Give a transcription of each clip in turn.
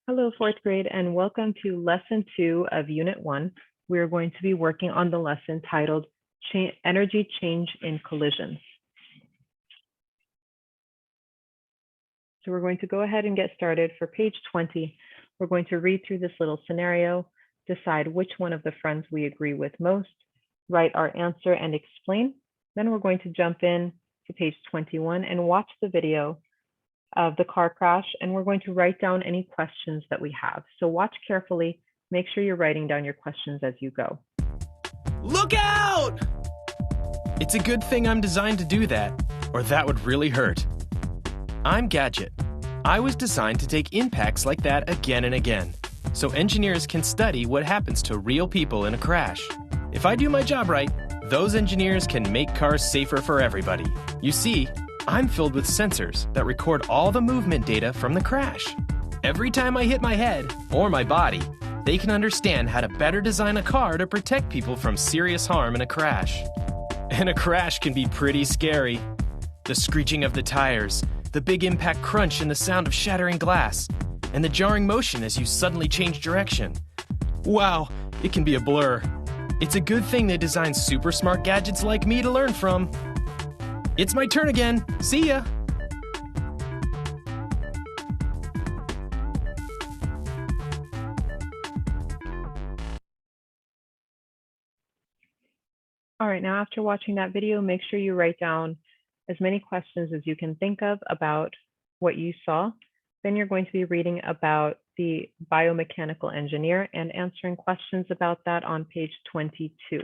Hello, fourth grade, and welcome to Lesson 2 of Unit 1. We are going to be working on the lesson titled Energy Change in Collisions. So we're going to go ahead and get started. For page 20, we're going to read through this little scenario, decide which one of the friends we agree with most, write our answer and explain. Then we're going to jump in to page 21 and watch the video of the car crash, and we're going to write down any questions that we have. So watch carefully, make sure you're writing down your questions as you go. Look out! It's a good thing I'm designed to do that, or that would really hurt. I'm Gadget. I was designed to take impacts like that again and again, so engineers can study what happens to real people in a crash. If I do my job right, those engineers can make cars safer for everybody. You see, I'm filled with sensors that record all the movement data from the crash. Every time I hit my head, or my body, they can understand how to better design a car to protect people from serious harm in a crash. And a crash can be pretty scary. The screeching of the tires, the big impact crunch and the sound of shattering glass, and the jarring motion as you suddenly change direction. Wow, it can be a blur. It's a good thing they designed super smart gadgets like me to learn from. It's my turn again. See ya! All right, now after watching that video, make sure you write down as many questions as you can think of about what you saw. Then you're going to be reading about the biomechanical engineer and answering questions about that on page 22.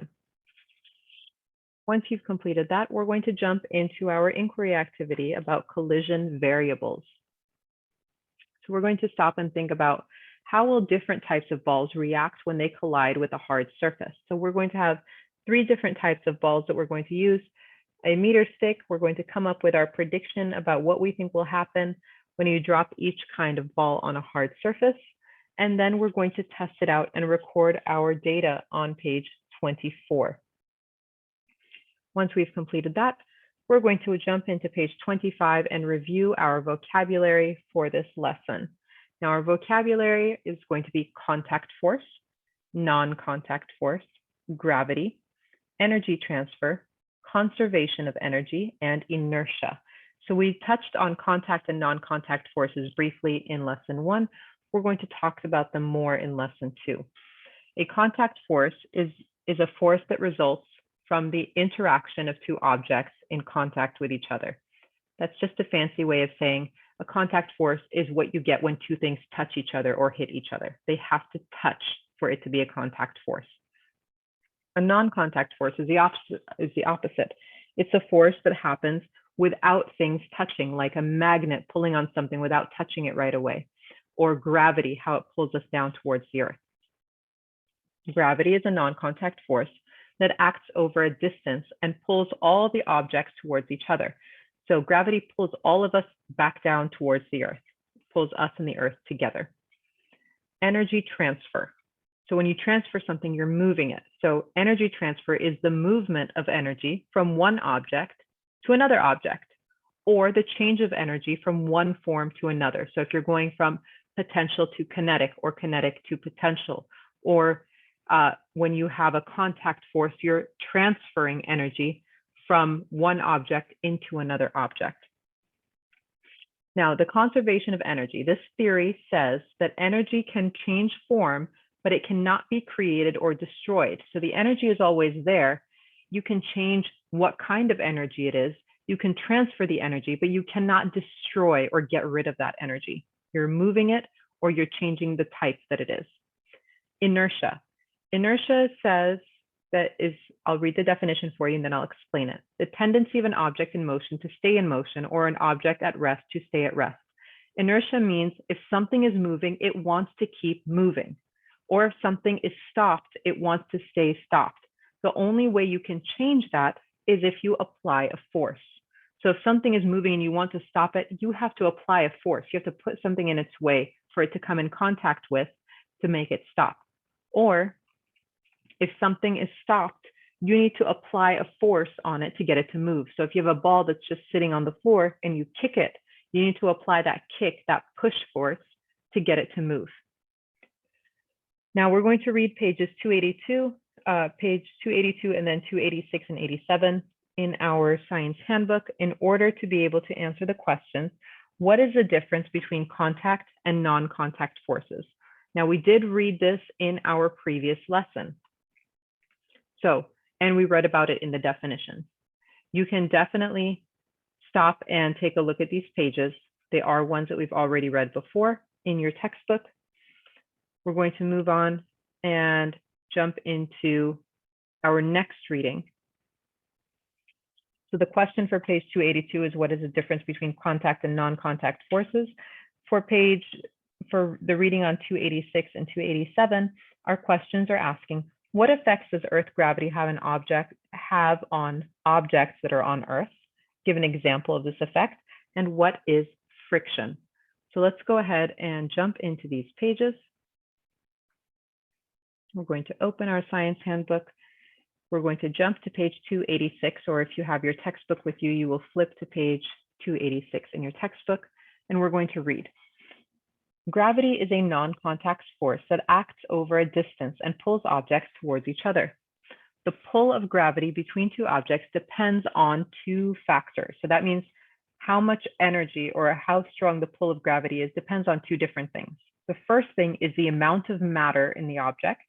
Once you've completed that, we're going to jump into our inquiry activity about collision variables. So we're going to stop and think about how will different types of balls react when they collide with a hard surface. So we're going to have 3 different types of balls that we're going to use. A meter stick, we're going to come up with our prediction about what we think will happen when you drop each kind of ball on a hard surface. And then we're going to test it out and record our data on page 24. Once we've completed that, we're going to jump into page 25 and review our vocabulary for this lesson. Now, our vocabulary is going to be contact force, non-contact force, gravity, energy transfer, conservation of energy, and inertia. So we touched on contact and non-contact forces briefly in lesson 1. We're going to talk about them more in lesson 2. A contact force is a force that results from the interaction of 2 objects in contact with each other. That's just a fancy way of saying a contact force is what you get when 2 things touch each other or hit each other. They have to touch for it to be a contact force. A non-contact force is the opposite. It's a force that happens without things touching, like a magnet pulling on something without touching it right away, or gravity, how it pulls us down towards the earth. Gravity is a non-contact force that acts over a distance and pulls all the objects towards each other. So gravity pulls all of us back down towards the earth, pulls us and the earth together. Energy transfer. So when you transfer something, you're moving it. So energy transfer is the movement of energy from one object to another object, or the change of energy from one form to another. So if you're going from potential to kinetic or kinetic to potential, or when you have a contact force, you're transferring energy from one object into another object. Now, the conservation of energy, this theory says that energy can change form, but it cannot be created or destroyed. So the energy is always there. You can change what kind of energy it is. You can transfer the energy, but you cannot destroy or get rid of that energy. You're moving it or you're changing the type that it is. Inertia. Inertia says that is, I'll read the definition for you and then I'll explain it. The tendency of an object in motion to stay in motion, or an object at rest to stay at rest. Inertia means if something is moving, it wants to keep moving. Or if something is stopped, it wants to stay stopped. The only way you can change that is if you apply a force. So if something is moving and you want to stop it, you have to apply a force. You have to put something in its way for it to come in contact with to make it stop. Or if something is stopped, you need to apply a force on it to get it to move. So if you have a ball that's just sitting on the floor and you kick it, you need to apply that kick, that push force to get it to move. Now we're going to read pages 282, page 282, and then 286 and 87 in our science handbook in order to be able to answer the questions, what is the difference between contact and non-contact forces? Now we did read this in our previous lesson. And we read about it in the definition. You can definitely stop and take a look at these pages. They are ones that we've already read before in your textbook. We're going to move on and jump into our next reading. So the question for page 282 is, what is the difference between contact and non-contact forces? For the reading on 286 and 287, our questions are asking, what effects does Earth gravity have on objects that are on Earth? Give an example of this effect. And what is friction? So let's go ahead and jump into these pages. We're going to open our science handbook. We're going to jump to page 286, or if you have your textbook with you, you will flip to page 286 in your textbook, and we're going to read. Gravity is a non-contact force that acts over a distance and pulls objects towards each other. The pull of gravity between two objects depends on two factors. So that means how much energy or how strong the pull of gravity is depends on two different things. The first thing is the amount of matter in the object.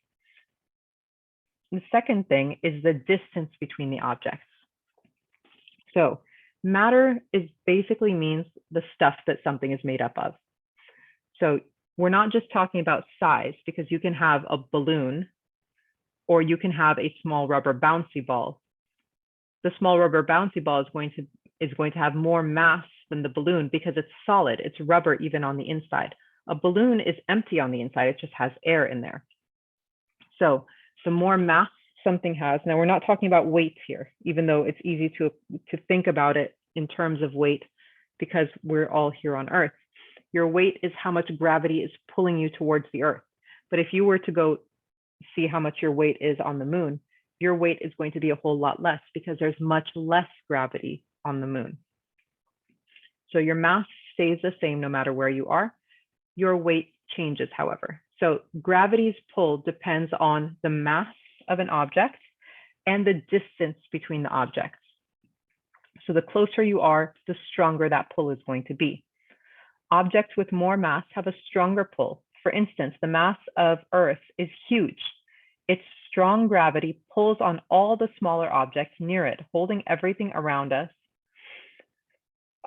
The second thing is the distance between the objects. So matter basically means the stuff that something is made up of. So we're not just talking about size, because you can have a balloon or you can have a small rubber bouncy ball. The small rubber bouncy ball is going to have more mass than the balloon because it's solid, it's rubber even on the inside. A balloon is empty on the inside, it just has air in there. So the more mass something has, now we're not talking about weights here, even though it's easy to think about it in terms of weight because we're all here on Earth. Your weight is how much gravity is pulling you towards the Earth. But if you were to go see how much your weight is on the moon, your weight is going to be a whole lot less because there's much less gravity on the moon. So your mass stays the same no matter where you are. Your weight changes, however. So gravity's pull depends on the mass of an object and the distance between the objects. So the closer you are, the stronger that pull is going to be. Objects with more mass have a stronger pull. For instance, the mass of Earth is huge. Its strong gravity pulls on all the smaller objects near it, holding everything around us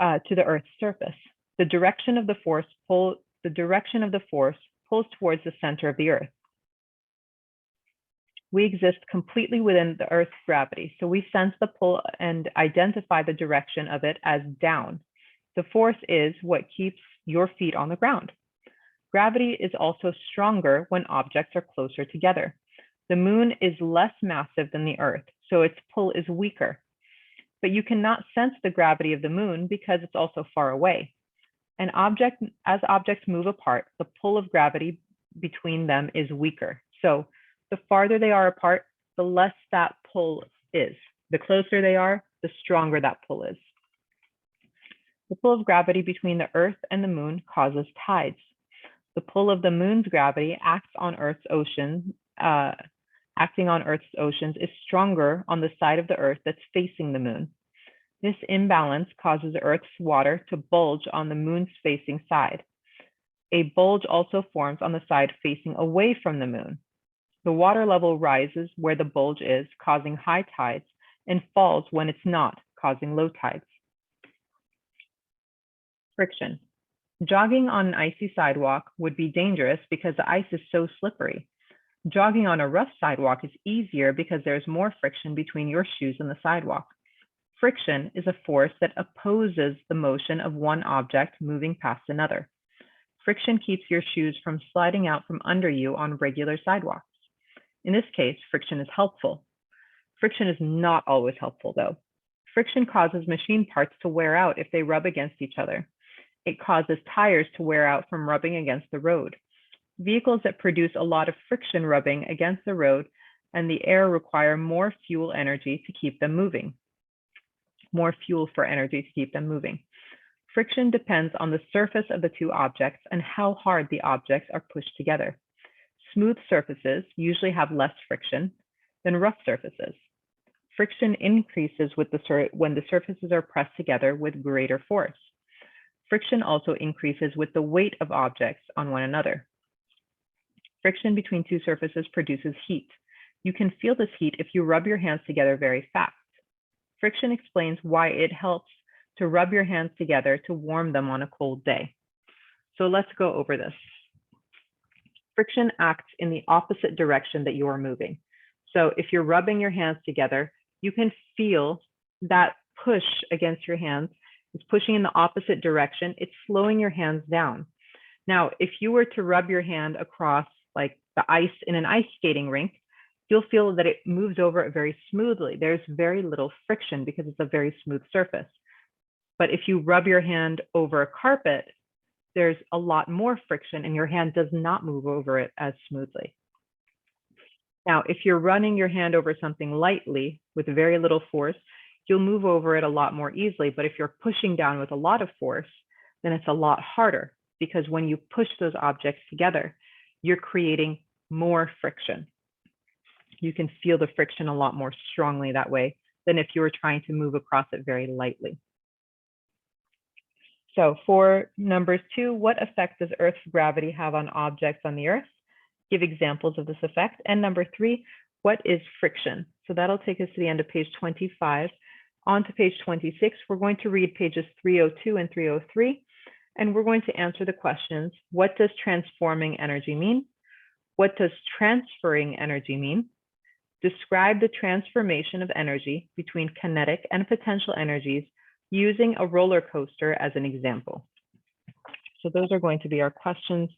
to the Earth's surface. The direction of the force pulls towards the center of the Earth. We exist completely within the Earth's gravity, so we sense the pull and identify the direction of it as down. The force is what keeps your feet on the ground. Gravity is also stronger when objects are closer together. The moon is less massive than the Earth, so its pull is weaker. But you cannot sense the gravity of the moon because it's also far away. As objects move apart, the pull of gravity between them is weaker. So the farther they are apart, the less that pull is. The closer they are, the stronger that pull is. The pull of gravity between the Earth and the moon causes tides. The pull of the moon's gravity acting on Earth's oceans is stronger on the side of the Earth that's facing the moon. This imbalance causes Earth's water to bulge on the moon's facing side. A bulge also forms on the side facing away from the moon. The water level rises where the bulge is, causing high tides, and falls when it's not, causing low tides. Friction. Jogging on an icy sidewalk would be dangerous because the ice is so slippery. Jogging on a rough sidewalk is easier because there's more friction between your shoes and the sidewalk. Friction is a force that opposes the motion of one object moving past another. Friction keeps your shoes from sliding out from under you on regular sidewalks. In this case, friction is helpful. Friction is not always helpful, though. Friction causes machine parts to wear out if they rub against each other. It causes tires to wear out from rubbing against the road. Vehicles that produce a lot of friction rubbing against the road and the air require more fuel energy to keep them moving. More fuel for energy to keep them moving. Friction depends on the surface of the two objects and how hard the objects are pushed together. Smooth surfaces usually have less friction than rough surfaces. Friction increases when the surfaces are pressed together with greater force. Friction also increases with the weight of objects on one another. Friction between two surfaces produces heat. You can feel this heat if you rub your hands together very fast. Friction explains why it helps to rub your hands together to warm them on a cold day. So let's go over this. Friction acts in the opposite direction that you are moving. So if you're rubbing your hands together, you can feel that push against your hands. It's pushing in the opposite direction. It's slowing your hands down. Now, if you were to rub your hand across like the ice in an ice skating rink, you'll feel that it moves over it very smoothly. There's very little friction because it's a very smooth surface. But if you rub your hand over a carpet, there's a lot more friction and your hand does not move over it as smoothly. Now, if you're running your hand over something lightly with very little force, you'll move over it a lot more easily. But if you're pushing down with a lot of force, then it's a lot harder because when you push those objects together, you're creating more friction. You can feel the friction a lot more strongly that way than if you were trying to move across it very lightly. So for number 2, what effect does Earth's gravity have on objects on the Earth? Give examples of this effect. And number 3, what is friction? So that'll take us to the end of page 25. On to page 26, we're going to read pages 302 and 303, and we're going to answer the questions, what does transforming energy mean? What does transferring energy mean? Describe the transformation of energy between kinetic and potential energies using a roller coaster as an example. So those are going to be our questions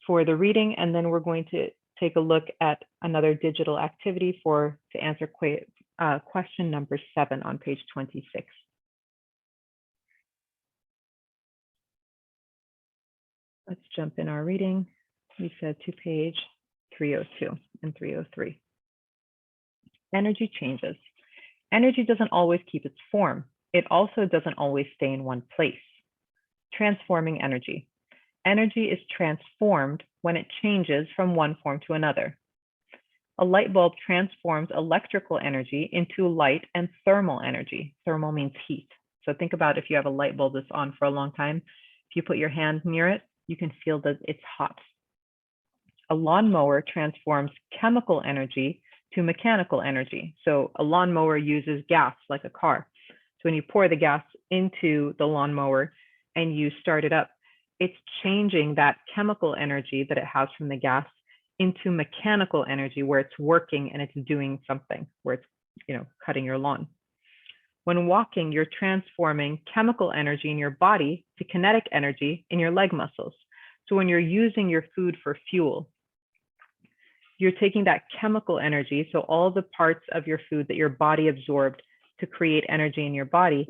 for the reading, and then we're going to take a look at another digital activity to answer question number 7 on page 26. Let's jump in our reading. We said to page 302 and 303. Energy changes. Energy doesn't always keep its form. It also doesn't always stay in one place. Transforming energy. Energy is transformed when it changes from one form to another. A light bulb transforms electrical energy into light and thermal energy. Thermal means heat. So think about if you have a light bulb that's on for a long time, if you put your hand near it, you can feel that it's hot. A lawnmower transforms chemical energy to mechanical energy. So a lawnmower uses gas like a car. So when you pour the gas into the lawnmower and you start it up, it's changing that chemical energy that it has from the gas into mechanical energy where it's working and it's doing something, where it's, cutting your lawn. When walking, you're transforming chemical energy in your body to kinetic energy in your leg muscles. So when you're using your food for fuel, you're taking that chemical energy, so all the parts of your food that your body absorbed to create energy in your body,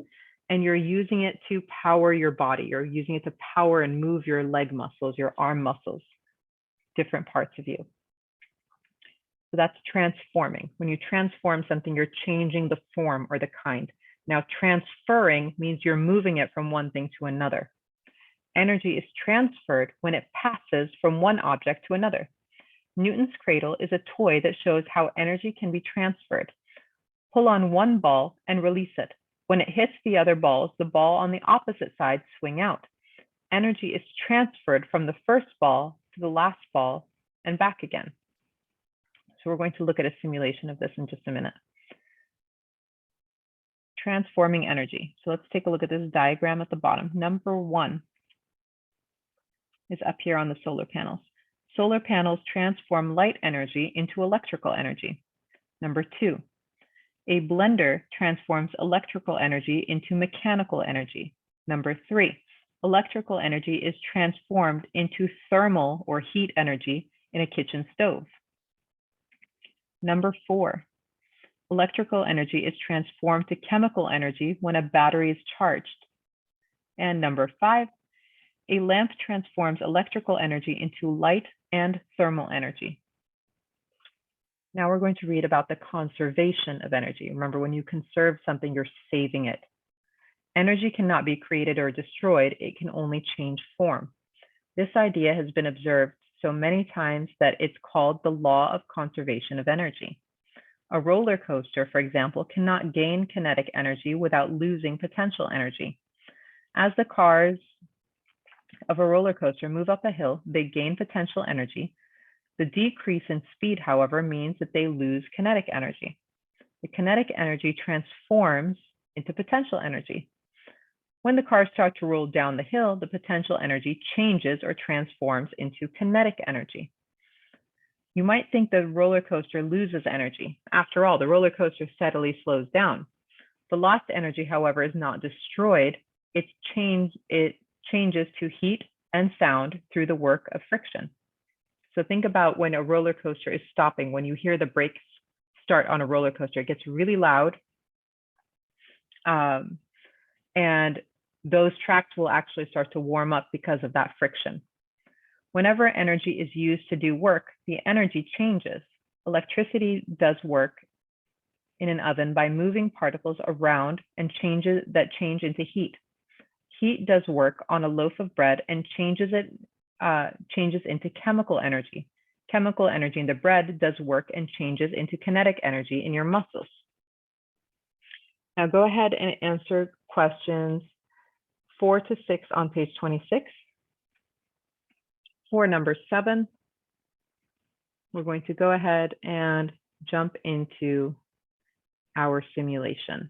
and you're using it to power your body. You're using it to power and move your leg muscles, your arm muscles, different parts of you. So that's transforming. When you transform something, you're changing the form or the kind. Now, transferring means you're moving it from one thing to another. Energy is transferred when it passes from one object to another. Newton's cradle is a toy that shows how energy can be transferred. Pull on one ball and release it. When it hits the other balls, the ball on the opposite side swing out. Energy is transferred from the first ball to the last ball and back again. So we're going to look at a simulation of this in just a minute. Transforming energy. So let's take a look at this diagram at the bottom. Number 1 is up here on the solar panels. Solar panels transform light energy into electrical energy. Number 2, a blender transforms electrical energy into mechanical energy. Number 3, electrical energy is transformed into thermal or heat energy in a kitchen stove. Number 4, electrical energy is transformed to chemical energy when a battery is charged. And number 5, a lamp transforms electrical energy into light and thermal energy. Now we're going to read about the conservation of energy. Remember, when you conserve something, you're saving it. Energy cannot be created or destroyed, it can only change form. This idea has been observed so many times that it's called the law of conservation of energy. A roller coaster, for example, cannot gain kinetic energy without losing potential energy. As the cars of a roller coaster move up a hill, they gain potential energy. The decrease in speed, however, means that they lose kinetic energy. The kinetic energy transforms into potential energy. When the cars start to roll down the hill, the potential energy changes or transforms into kinetic energy. You might think the roller coaster loses energy. After all, the roller coaster steadily slows down. The lost energy, however, is not destroyed. It changes to heat and sound through the work of friction. So think about when a roller coaster is stopping, when you hear the brakes start on a roller coaster, it gets really loud. And those tracks will actually start to warm up because of that friction. Whenever energy is used to do work, the energy changes. Electricity does work in an oven by moving particles around and change into heat. Heat does work on a loaf of bread and changes into chemical energy. Chemical energy in the bread does work and changes into kinetic energy in your muscles. Now go ahead and answer questions 4 to 6 on page 26. For number 7, we're going to go ahead and jump into our simulation.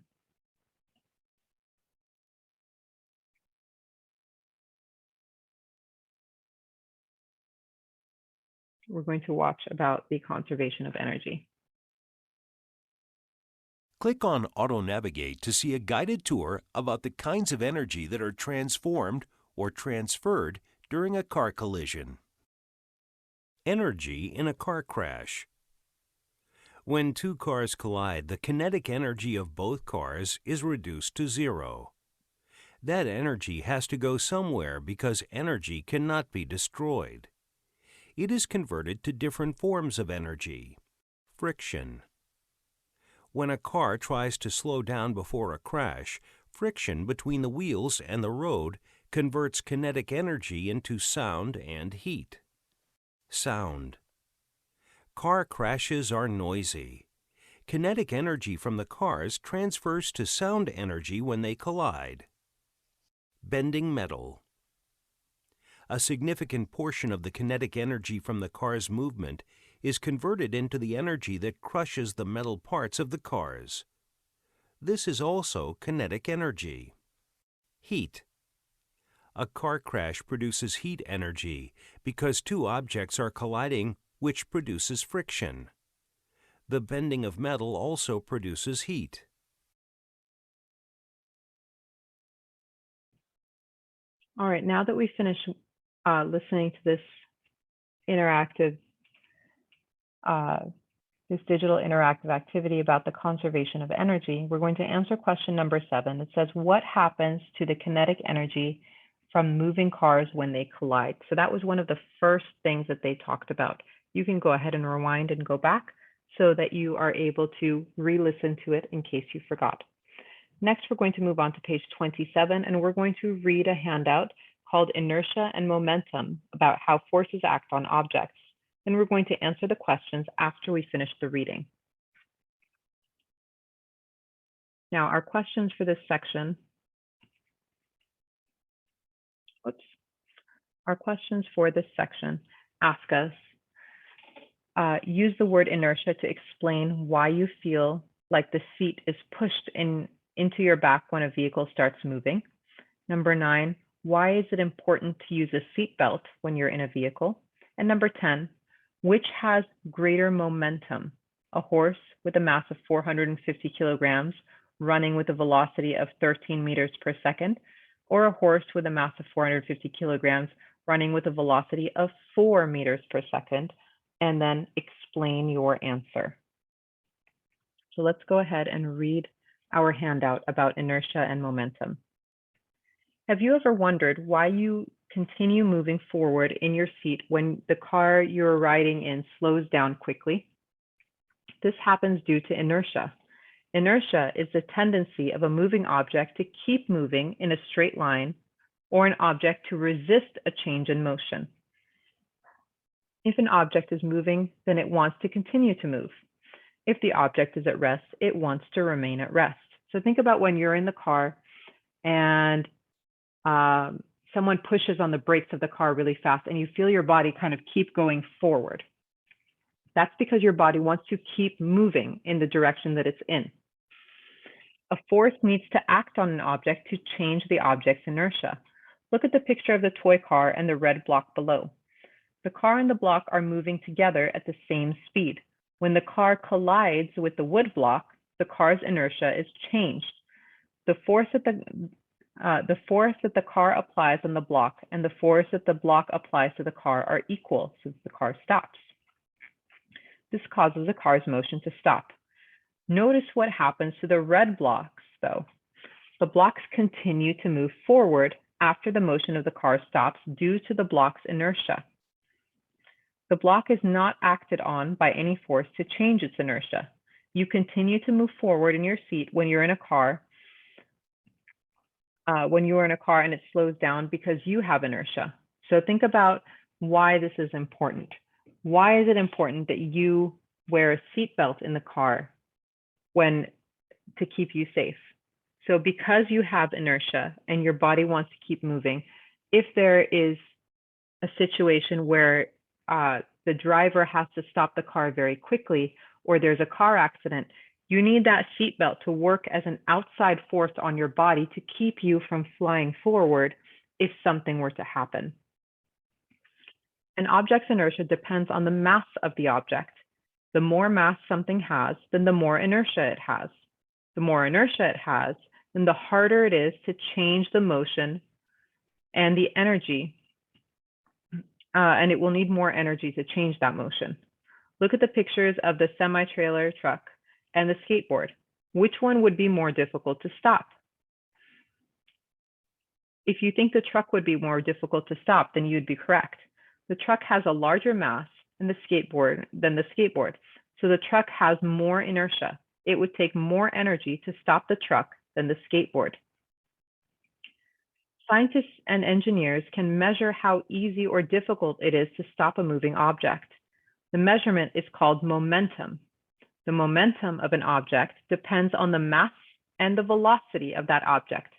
We're going to watch about the conservation of energy. Click on Auto Navigate to see a guided tour about the kinds of energy that are transformed or transferred during a car collision. Energy in a car crash. When two cars collide, the kinetic energy of both cars is reduced to zero. That energy has to go somewhere because energy cannot be destroyed. It is converted to different forms of energy. Friction. When a car tries to slow down before a crash, friction between the wheels and the road converts kinetic energy into sound and heat. Sound. Car crashes are noisy. Kinetic energy from the cars transfers to sound energy when they collide. Bending metal. A significant portion of the kinetic energy from the car's movement is converted into the energy that crushes the metal parts of the cars. This is also kinetic energy. Heat. A car crash produces heat energy because two objects are colliding, which produces friction. The bending of metal also produces heat. All right, now that we finish listening to this interactive, this digital interactive activity about the conservation of energy, we're going to answer question number 7. It says, what happens to the kinetic energy from moving cars when they collide? So that was one of the first things that they talked about. You can go ahead and rewind and go back so that you are able to re-listen to it in case you forgot. Next, we're going to move on to page 27, and we're going to read a handout called Inertia and Momentum about how forces act on objects. And we're going to answer the questions after we finish the reading. Now, our questions for this section, ask us, use the word inertia to explain why you feel like the seat is pushed into your back when a vehicle starts moving. Number 9, why is it important to use a seat belt when you're in a vehicle? And number 10, which has greater momentum, a horse with a mass of 450 kilograms running with a velocity of 13 meters per second, or a horse with a mass of 450 kilograms running with a velocity of 4 meters per second? And then explain your answer. So let's go ahead and read our handout about inertia and momentum. Have you ever wondered why you continue moving forward in your seat when the car you're riding in slows down quickly? This happens due to inertia. Inertia is the tendency of a moving object to keep moving in a straight line or an object to resist a change in motion. If an object is moving, then it wants to continue to move. If the object is at rest, it wants to remain at rest. So think about when you're in the car and someone pushes on the brakes of the car really fast and you feel your body kind of keep going forward. That's because your body wants to keep moving in the direction that it's in. A force needs to act on an object to change the object's inertia. Look at the picture of the toy car and the red block below. The car and the block are moving together at the same speed. When the car collides with the wood block, the car's inertia is changed. The force that the car applies on the block and the force that the block applies to the car are equal, so the car stops. This causes the car's motion to stop. Notice what happens to the red blocks, though. The blocks continue to move forward after the motion of the car stops due to the block's inertia. The block is not acted on by any force to change its inertia. You continue to move forward in your seat when you're in a car, and it slows down because you have inertia. So think about why this is important. Why is it important that you wear a seatbelt in the car to keep you safe? So because you have inertia and your body wants to keep moving, if there is a situation where the driver has to stop the car very quickly, or there's a car accident, you need that seatbelt to work as an outside force on your body to keep you from flying forward if something were to happen. An object's inertia depends on the mass of the object. The more mass something has, then the more inertia it has. The more inertia it has, then the harder it is to change the motion and the energy, and it will need more energy to change that motion. Look at the pictures of the semi-trailer truck and the skateboard. Which one would be more difficult to stop? If you think the truck would be more difficult to stop, then you'd be correct. The truck has a larger mass than the skateboard, so the truck has more inertia. It would take more energy to stop the truck than the skateboard. Scientists and engineers can measure how easy or difficult it is to stop a moving object. The measurement is called momentum. The momentum of an object depends on the mass and the velocity of that object.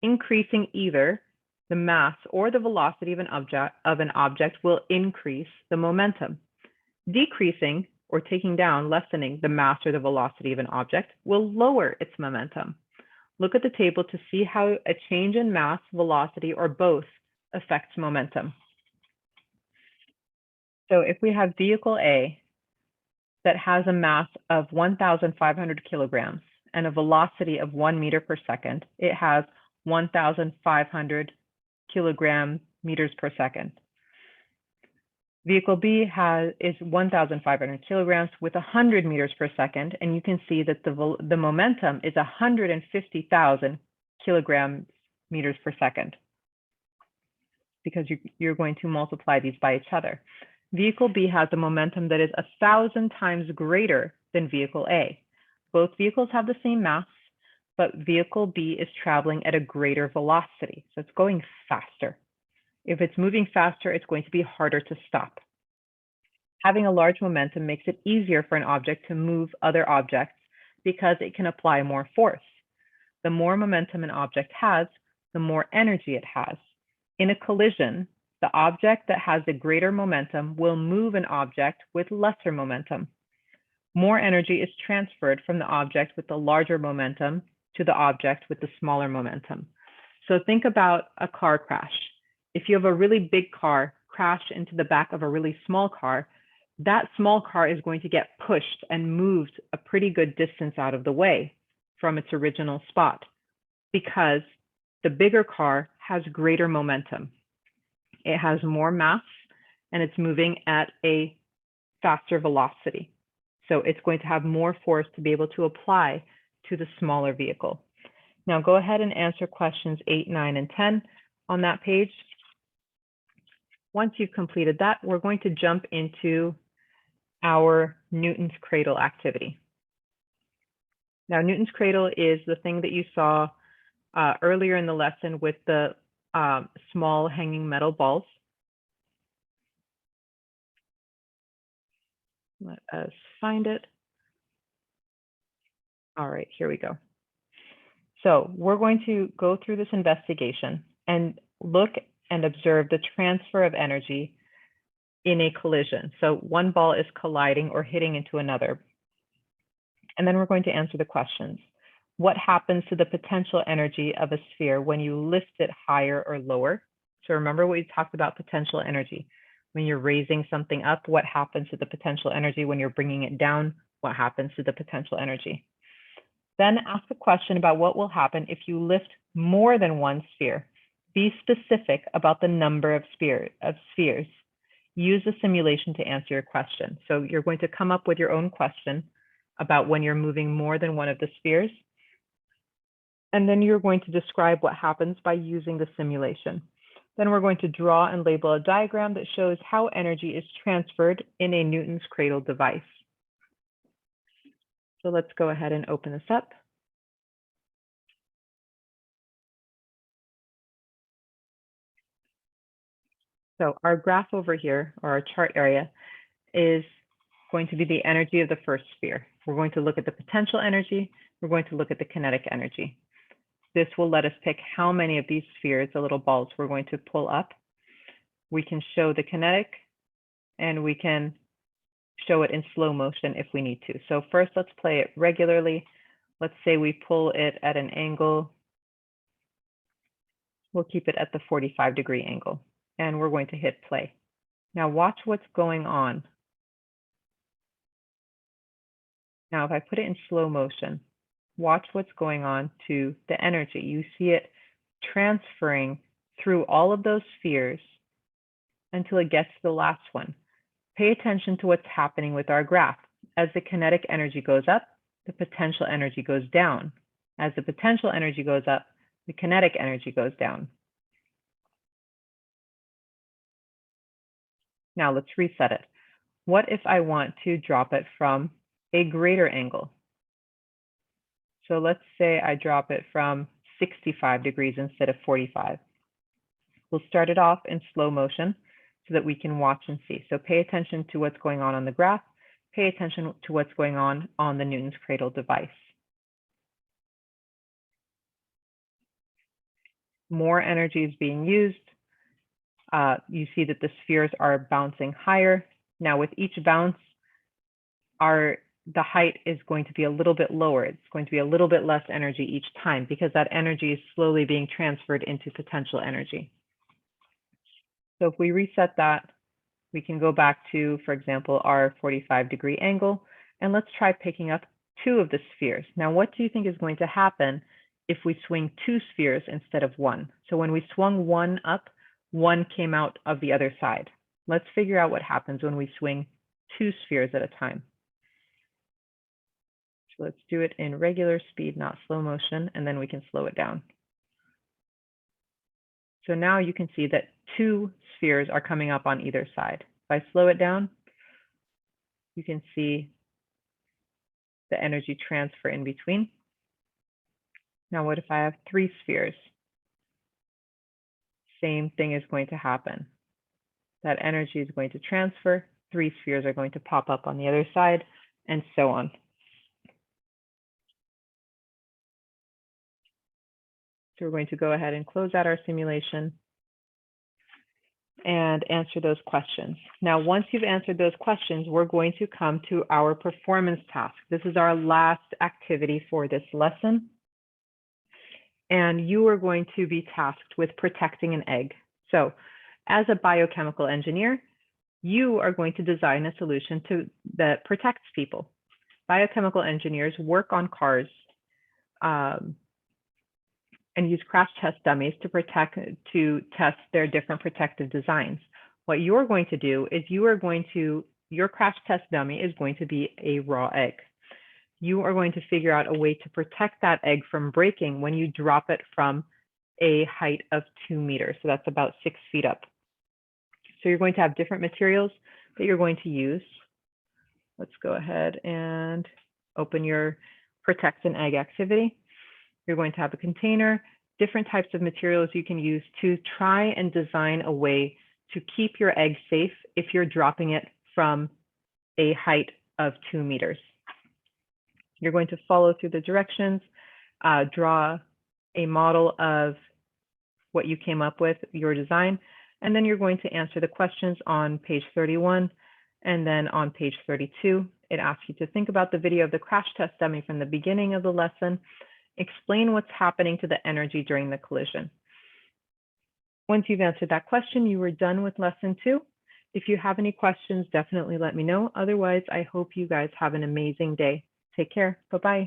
Increasing either the mass or the velocity of an object will increase the momentum. Decreasing or taking down, lessening the mass or the velocity of an object will lower its momentum. Look at the table to see how a change in mass, velocity, or both affects momentum. So if we have vehicle A that has a mass of 1,500 kilograms and a velocity of 1 meter per second, it has 1,500 kilogram meters per second. Vehicle B is 1,500 kilograms with 100 meters per second, and you can see that the momentum is 150,000 kilogram meters per second because you're going to multiply these by each other. Vehicle B has a momentum that is 1,000 times greater than vehicle A. Both vehicles have the same mass, but vehicle B is traveling at a greater velocity, so it's going faster. If it's moving faster, it's going to be harder to stop. Having a large momentum makes it easier for an object to move other objects because it can apply more force. The more momentum an object has, the more energy it has. In a collision, the object that has the greater momentum will move an object with lesser momentum. More energy is transferred from the object with the larger momentum to the object with the smaller momentum. So think about a car crash. If you have a really big car crash into the back of a really small car, that small car is going to get pushed and moved a pretty good distance out of the way from its original spot because the bigger car has greater momentum. It has more mass and it's moving at a faster velocity. So it's going to have more force to be able to apply to the smaller vehicle. Now go ahead and answer questions 8, 9, and 10 on that page. Once you've completed that, we're going to jump into our Newton's Cradle activity. Now, Newton's cradle is the thing that you saw earlier in the lesson with the small hanging metal balls. Let us find it. All right, here we go. So we're going to go through this investigation and look and observe the transfer of energy in a collision. So one ball is colliding or hitting into another. And then we're going to answer the questions. What happens to the potential energy of a sphere when you lift it higher or lower? So remember what we talked about potential energy. When you're raising something up, what happens to the potential energy? When you're bringing it down, what happens to the potential energy? Then ask a question about what will happen if you lift more than one sphere. Be specific about the number of spheres. Use a simulation to answer your question. So you're going to come up with your own question about when you're moving more than one of the spheres. And then you're going to describe what happens by using the simulation. Then we're going to draw and label a diagram that shows how energy is transferred in a Newton's cradle device. So let's go ahead and open this up. So our graph over here, or our chart area, is going to be the energy of the first sphere. We're going to look at the potential energy. We're going to look at the kinetic energy. This will let us pick how many of these spheres, the little balls, we're going to pull up. We can show the kinetic, and we can show it in slow motion if we need to. So first, let's play it regularly. Let's say we pull it at an angle. We'll keep it at the 45-degree angle, and we're going to hit play. Now watch what's going on. Now, if I put it in slow motion, watch what's going on to the energy. You see it transferring through all of those spheres until it gets to the last one. Pay attention to what's happening with our graph. As the kinetic energy goes up, the potential energy goes down. As the potential energy goes up, the kinetic energy goes down. Now let's reset it. What if I want to drop it from a greater angle? So let's say I drop it from 65 degrees instead of 45. We'll start it off in slow motion so that we can watch and see. So pay attention to what's going on the graph. Pay attention to what's going on the Newton's cradle device. More energy is being used. You see that the spheres are bouncing higher. Now with each bounce, the height is going to be a little bit lower. It's going to be a little bit less energy each time because that energy is slowly being transferred into potential energy. So if we reset that, we can go back to, for example, our 45-degree angle, and let's try picking up two of the spheres. Now, what do you think is going to happen if we swing two spheres instead of one? So when we swung one up, one came out of the other side. Let's figure out what happens when we swing two spheres at a time. So let's do it in regular speed, not slow motion, and then we can slow it down. So now you can see that two spheres are coming up on either side. If I slow it down, you can see the energy transfer in between. Now, what if I have three spheres? Same thing is going to happen. That energy is going to transfer. Three spheres are going to pop up on the other side, and so on. So we're going to go ahead and close out our simulation and answer those questions. Now, once you've answered those questions, we're going to come to our performance task. This is our last activity for this lesson. And you are going to be tasked with protecting an egg. So as a biochemical engineer, you are going to design a solution that protects people. Biochemical engineers work on cars and use crash test dummies to test their different protective designs. What you're going to do is your crash test dummy is going to be a raw egg. You are going to figure out a way to protect that egg from breaking when you drop it from a height of 2 meters. So that's about 6 feet up. So you're going to have different materials that you're going to use. Let's go ahead and open your protect an egg activity. You're going to have a container, different types of materials you can use to try and design a way to keep your egg safe if you're dropping it from a height of 2 meters. You're going to follow through the directions, draw a model of what you came up with, your design, and then you're going to answer the questions on page 31, and then on page 32, it asks you to think about the video of the crash test dummy from the beginning of the lesson, explain what's happening to the energy during the collision. Once you've answered that question, you are done with lesson 2. If you have any questions, definitely let me know. Otherwise, I hope you guys have an amazing day. Take care. Bye-bye.